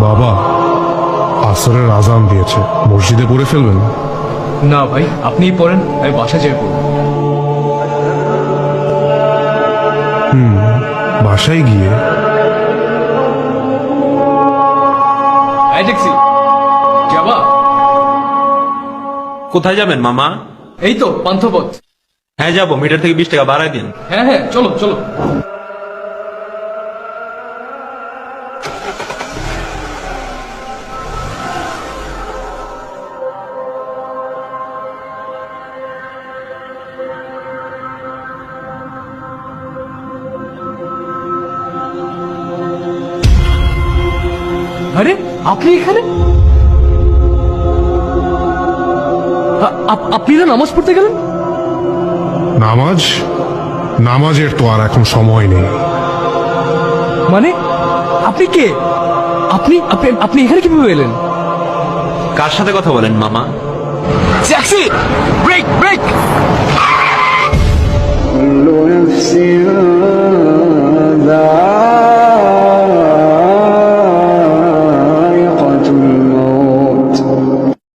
বাবা, আসরের আজান দিয়েছে, মসজিদে পড়ে ফেলবেন? না ভাই, আপনিই পড়েন, আমি বাসা যেয়ে পড়ব। বাসায় গিয়ে? এই ট্যাক্সি যাবা? কোথায় যাবেন মামা? এই তো পান্থপথ। হ্যাঁ যাবো, মিটার থেকে 20 টাকা বাড়ায় দিন। হ্যাঁ হ্যাঁ, চলো চলো। আরে আপনি এখানে? আপনি না নামাজ পড়তে গেলেন? নামাজের তো আর এখন সময় নেই। মানে আপনি কে? আপনি আপনি আপনি এখানে কিভাবে এলেন? কার সাথে কথা বলেন মামা? Taxi, brake break.